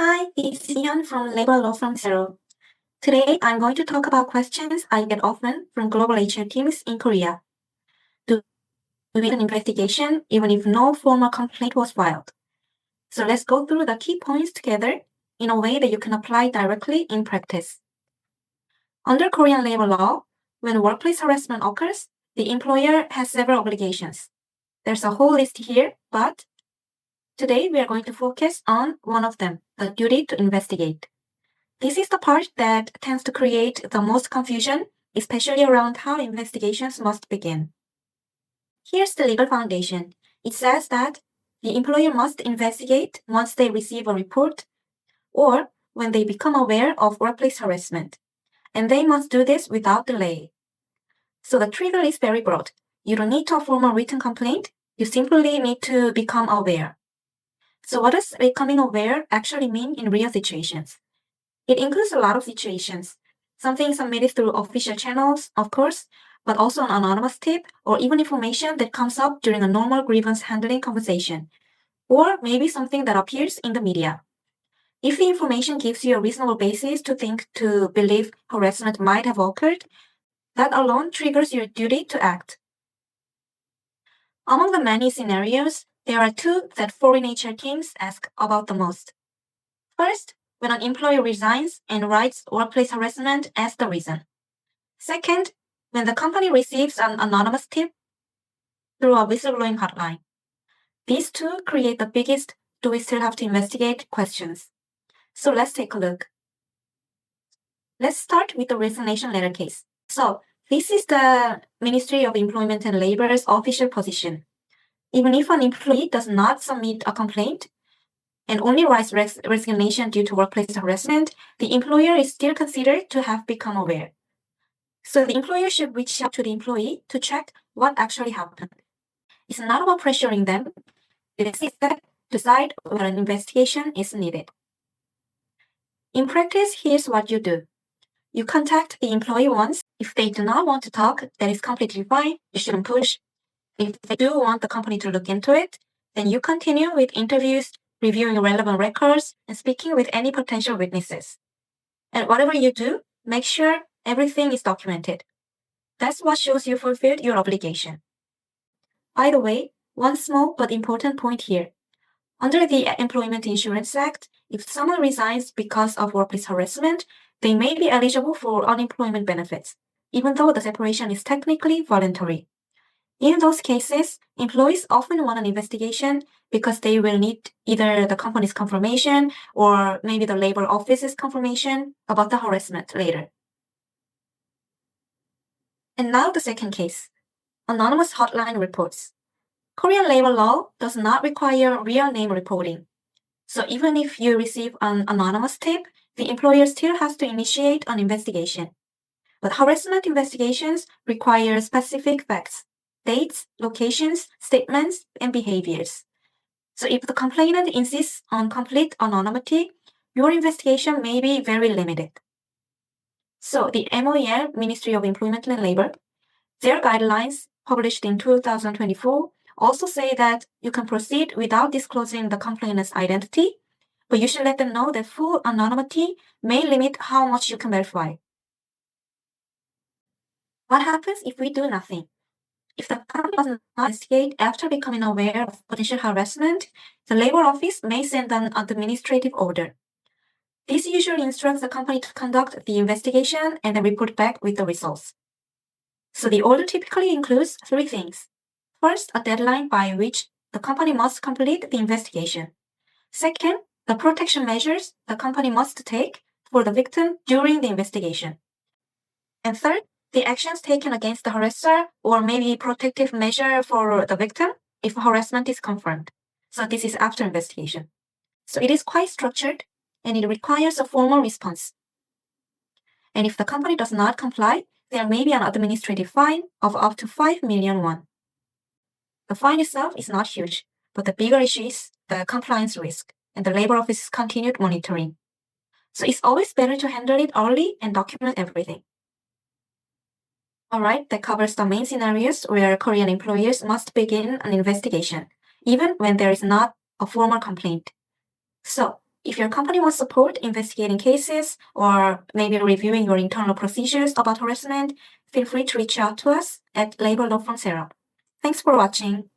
Hi, it's Ian from labor law firm SAERO. Today, I'm going to talk about questions I get often from global HR teams in Korea. Do we need an investigation even if no formal complaint was filed? So let's go through the key points together in a way that you can apply directly in practice. Under Korean labor law, when workplace harassment occurs, the employer has several obligations. There's a whole list here, but today we are going to focus on one of them, the duty to investigate. This is the part that tends to create the most confusion, especially around how investigations must begin. Here's the legal foundation. It says that the employer must investigate once they receive a report or when they become aware of workplace harassment, and they must do this without delay. So the trigger is very broad. You don't need to form a written complaint. You simply need to become aware. So what does becoming aware actually mean in real situations? It includes a lot of situations. Something submitted through official channels, of course, but also an anonymous tip or even information that comes up during a normal grievance handling conversation, or maybe something that appears in the media. If the information gives you a reasonable basis to believe harassment might have occurred, that alone triggers your duty to act. Among the many scenarios, there are two that foreign HR teams ask about the most. First, when an employee resigns and writes workplace harassment as the reason. Second, when the company receives an anonymous tip through a whistleblowing hotline. These two create the biggest "do we still have to investigate" questions. So let's take a look. Let's start with the resignation letter case. So this is the Ministry of Employment and Labor's official position. Even if an employee does not submit a complaint, and only writes resignation due to workplace harassment, the employer is still considered to have become aware. So the employer should reach out to the employee to check what actually happened. It's not about pressuring them. It is to decide whether an investigation is needed. In practice, here's what you do. You contact the employee once. If they do not want to talk, that is completely fine. You shouldn't push. If they do want the company to look into it, then you continue with interviews, reviewing relevant records, and speaking with any potential witnesses. And whatever you do, make sure everything is documented. That's what shows you fulfilled your obligation. By the way, one small but important point here. Under the Employment Insurance Act, if someone resigns because of workplace harassment, they may be eligible for unemployment benefits, even though the separation is technically voluntary. In those cases, employees often want an investigation because they will need either the company's confirmation or maybe the labor office's confirmation about the harassment later. And now the second case, anonymous hotline reports. Korean labor law does not require real name reporting. So even if you receive an anonymous tip, the employer still has to initiate an investigation. But harassment investigations require specific facts, dates, locations, statements, and behaviors. So if the complainant insists on complete anonymity, your investigation may be very limited. So the MOEL, Ministry of Employment and Labor, their guidelines published in 2024 also say that you can proceed without disclosing the complainant's identity, but you should let them know that full anonymity may limit how much you can verify. What happens if we do nothing? If the company does not investigate after becoming aware of potential harassment, the labor office may send an administrative order. This usually instructs the company to conduct the investigation and then report back with the results. So the order typically includes three things. First, a deadline by which the company must complete the investigation. Second, the protection measures the company must take for the victim during the investigation. And third, the actions taken against the harasser or maybe protective measure for the victim if harassment is confirmed. So this is after investigation. So it is quite structured and it requires a formal response. And if the company does not comply, there may be an administrative fine of up to 5 million won. The fine itself is not huge, but the bigger issue is the compliance risk and the labor office's continued monitoring. So it's always better to handle it early and document everything. Alright, that covers the main scenarios where Korean employers must begin an investigation, even when there is not a formal complaint. So, If your company wants support investigating cases or maybe reviewing your internal procedures about harassment, feel free to reach out to us at Labor Law from SAERO. Thanks for watching.